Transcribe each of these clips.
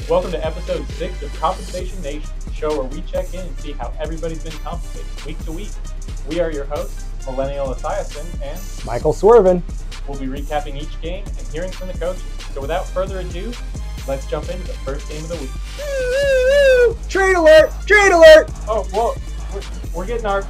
Welcome to episode 6 of Compensation Nation, the show where we check in and see how everybody's been compensated week to week. We are your hosts, Millennial Esiason and Michael Swervin. We'll be recapping each game and hearing from the coaches. So without further ado, let's jump into the first game of the week. Trade alert! Trade alert! Oh, well, we're getting our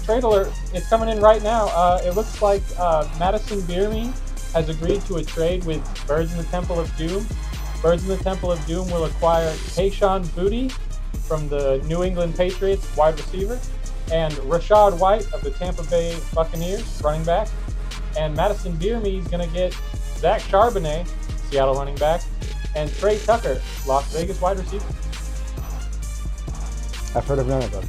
trade alert. It's coming in right now. It looks like Madison Bierme has agreed to a trade with Birds in the Temple of Doom. Birds in the Temple of Doom will acquire Kayshon Boutte from the New England Patriots, wide receiver, and Rachaad White of the Tampa Bay Buccaneers, running back. And Madison Bierme is going to get Zach Charbonnet, Seattle running back, and Trey Tucker, Las Vegas wide receiver. I've heard of none of them.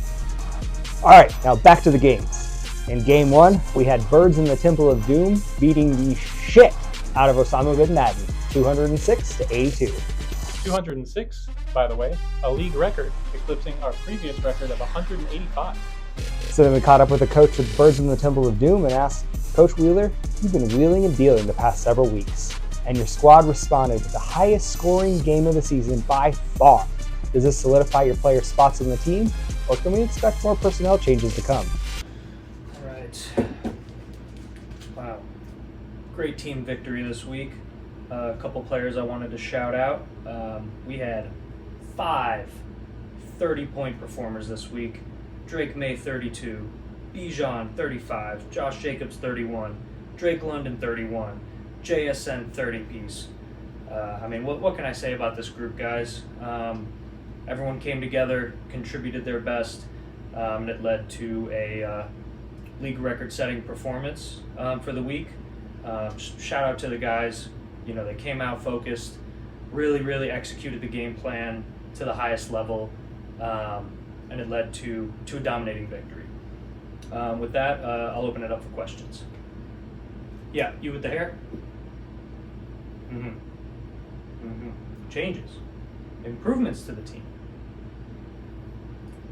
All right, now back to the games. In game one, we had Birds in the Temple of Doom beating the shit out of Osama bin Laden, 206 to 82. 206, by the way, a league record, eclipsing our previous record of 185. So then we caught up with the coach of Birds in the Temple of Doom and asked, Coach Wheeler, you've been wheeling and dealing the past several weeks, and your squad responded with the highest scoring game of the season by far. Does this solidify your player spots in the team, or can we expect more personnel changes to come? All right. Wow. Great team victory this week. A couple players I wanted to shout out. We had 5 30-point performers this week. Drake May, 32. Bijan, 35. Josh Jacobs, 31. Drake London, 31. JSN, 30-piece. What can I say about this group, guys? Everyone came together, contributed their best, and it led to a league record-setting performance for the week. Shout out to the guys. You know, they came out focused, really executed the game plan to the highest level, and it led to a dominating victory. With that, I'll open it up for questions. Yeah, you with the hair? Changes. Improvements to the team.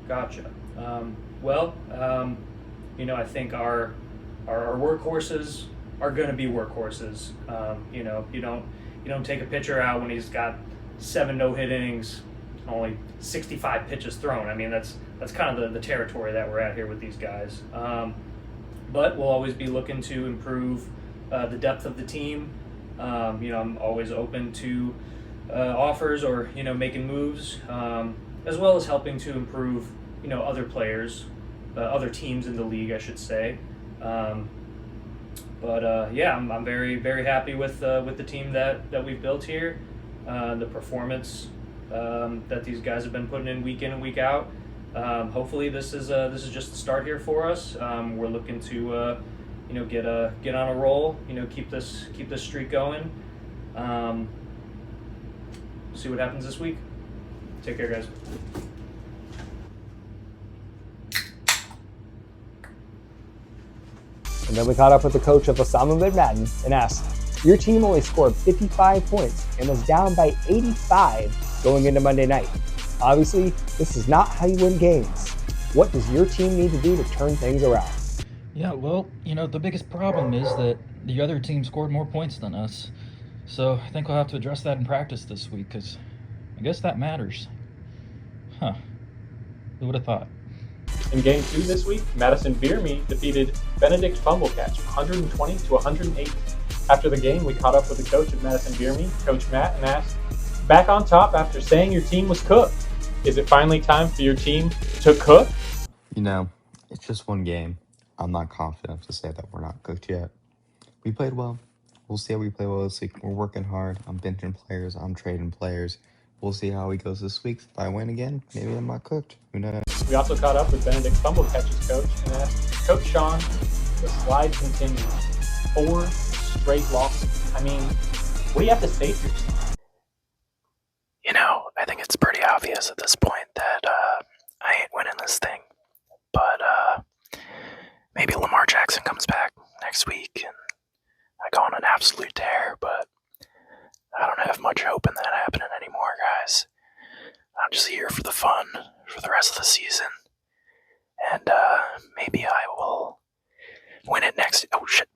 Gotcha. I think our workhorses are going to be workhorses. You don't take a pitcher out when he's got 7 no-hit innings, only 65 pitches thrown. I mean, that's kind of the territory that we're at here with these guys. But we'll always be looking to improve the depth of the team. I'm always open to offers or making moves, as well as helping to improve other players, other teams in the league, I should say. I'm very happy with the team that we've built here, the performance that these guys have been putting in and week out. Hopefully this is just the start here for us. We're looking to get on a roll, keep this streak going. See what happens this week. Take care, guys. And then we caught up with the coach of Osama bin Laden and asked, your team only scored 55 points and was down by 85 going into Monday night. Obviously, this is not how you win games. What does your team need to do to turn things around? Yeah, well, the biggest problem is that the other team scored more points than us. So I think we'll have to address that in practice this week, because I guess that matters. Huh. Who would have thought? In game 2 this week, Madison Bierme defeated Benedict Fumblecatch 120 to 108. After the game, we caught up with the coach of Madison Bierme, Coach Matt, and asked, back on top after saying your team was cooked. Is it finally time for your team to cook? It's just one game. I'm not confident to say that we're not cooked yet. We played well. We'll see how we play well this week. We're working hard. I'm benching players. I'm trading players. We'll see how he goes this week. If I win again, maybe I'm not cooked. Who knows? We also caught up with Benedict Fumblecatch's coach and asked, Coach Sean, the slide continues. 4 straight losses. I mean, what do you have to say for yourself? I think it's pretty obvious at this point that I ain't winning this thing. But maybe Lamar Jackson comes back next week and I go on an absolute tear, but I don't have much hope in that happening anymore, guys. I'm just here for the fun for the rest of the season. And maybe I will win it next. Oh, shit.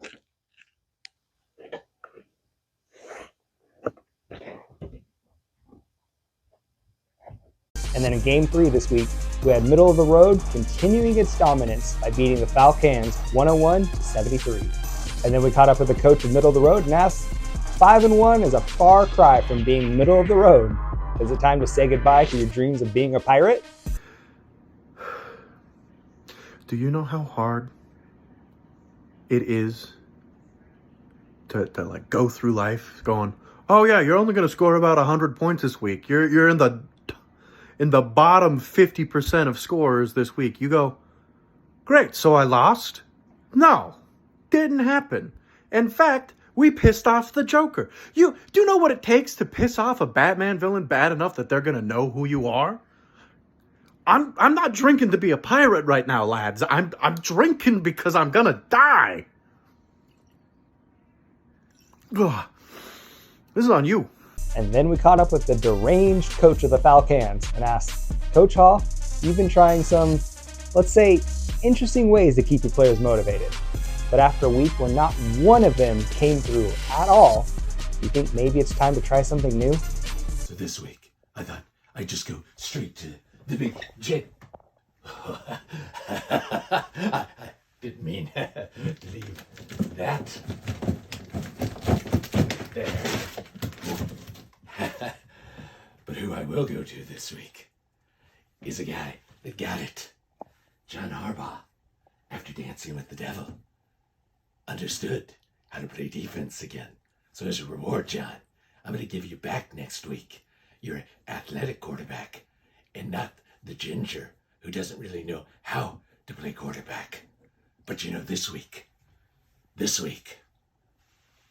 And then in Game 3 this week, we had Middle of the Road continuing its dominance by beating the Falcons 101-73. And then we caught up with the coach of Middle of the Road and asked, 5-1 is a far cry from being middle of the road. Is it time to say goodbye to your dreams of being a pirate? Do you know how hard it is to like go through life going, oh yeah, you're only going to score about 100 points this week. You're in the bottom 50% of scorers this week. You go, great, so I lost? No, didn't happen. In fact, we pissed off the Joker. Do you know what it takes to piss off a Batman villain bad enough that they're going to know who you are? I'm not drinking to be a pirate right now, lads. I'm drinking because I'm going to die. Ugh. This is on you. And then we caught up with the deranged coach of the Falcons and asked, Coach Hall, you've been trying some, let's say, interesting ways to keep your players motivated. But after a week where not one of them came through at all, do you think maybe it's time to try something new? So this week, I thought I'd just go straight to the big jet. I didn't mean to leave that there. But who I will go to this week is a guy that got it. John Harbaugh, after dancing with the devil, understood how to play defense again. So as a reward, John, I'm going to give you back next week your athletic quarterback and not the ginger who doesn't really know how to play quarterback. But you know, this week, the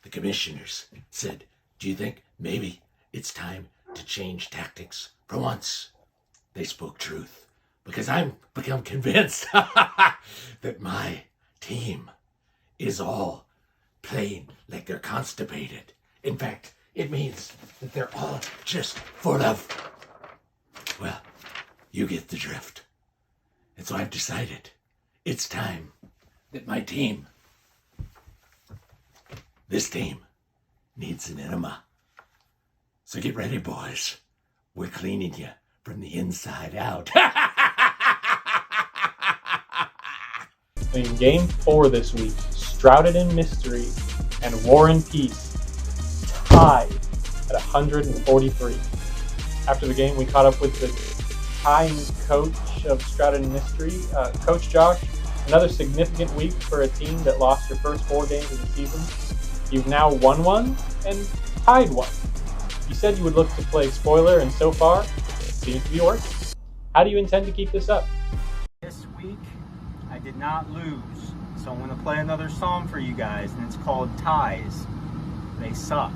commissioners said, do you think maybe it's time to change tactics for once? They spoke truth, because I'm become convinced that my team is all playing like they're constipated. In fact, it means that they're all just full of, well, you get the drift. And so I've decided it's time that my team, this team, needs an enema. So get ready, boys. We're cleaning you from the inside out. In Game 4 this week, Shrouded in Mystery and War and Peace tied at 143. After the game, we caught up with the tying coach of Shrouded in Mystery, Coach Josh. Another significant week for a team that lost their first 4 games of the season. You've now won one and tied one. You said you would look to play spoiler, and so far, it seems to be working. How do you intend to keep this up? This week, I did not lose, so I'm going to play another song for you guys, and it's called Ties. They suck.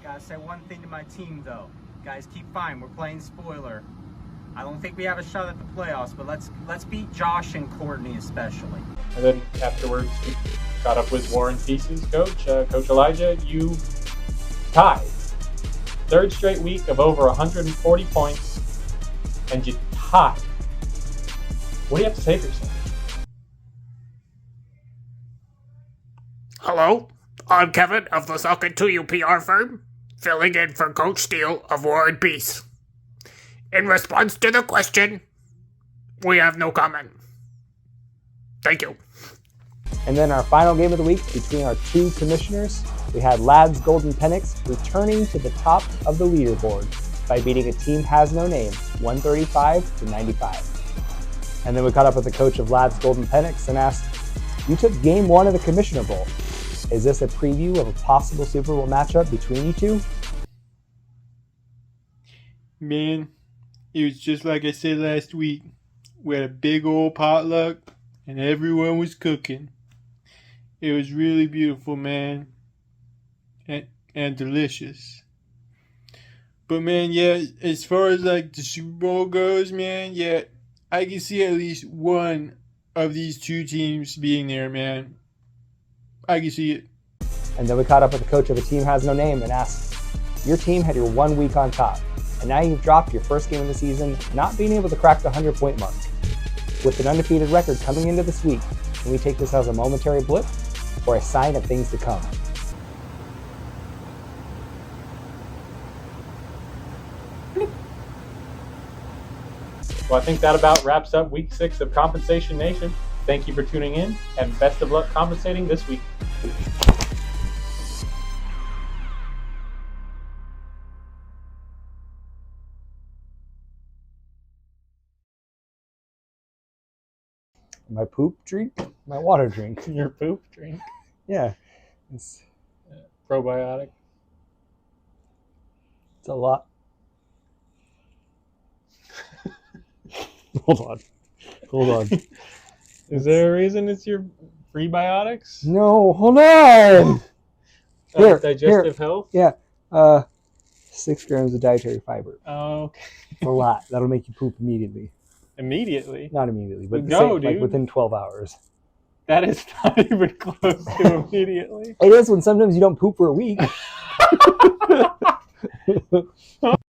Gotta say one thing to my team though. Guys, keep fine. We're playing spoiler. I don't think we have a shot at the playoffs, but let's beat Josh and Courtney especially. And then afterwards, we got up with War and Pieces coach, Coach Elijah. You tied. 3rd straight week of over 140 points, and you tied. What do you have to say for yourself? Hello, I'm Kevin of the Suck It To You PR firm, filling in for Coach Steele of War and Peace. In response to the question, we have no comment. Thank you. And then our final game of the week between our 2 commissioners, we had Lads Golden Pennix returning to the top of the leaderboard by beating a team has no name, 135-95. And then we caught up with the coach of Lads Golden Pennix and asked, you took game 1 of the Commissioner Bowl. Is this a preview of a possible Super Bowl matchup between you two? Man, it was just like I said last week. We had a big old potluck. and everyone was cooking. It was really beautiful, man, and delicious. But man, yeah, as far as like the Super Bowl goes, man, yeah, I can see at least one of these two teams being there, man. I can see it. And then we caught up with the coach of a team has no name and asked, your team had your 1 week on top, and now you've dropped your first game of the season, not being able to crack the 100-point mark. With an undefeated record coming into this week, can we take this as a momentary blip or a sign of things to come? Well, I think that about wraps up week 6 of Compensation Nation. Thank you for tuning in, and best of luck compensating this week. My poop drink? My water drink. Your poop drink? Yeah. It's Probiotic. a lot. Hold on. Is there a reason it's your prebiotics? No, hold on. Here, digestive health? Yeah. 6 grams of dietary fiber. Oh, okay. It's a lot. That'll make you poop immediately. Immediately? Not immediately, but No, like dude. within 12 hours. That is not even close to immediately. It is when sometimes you don't poop for a week.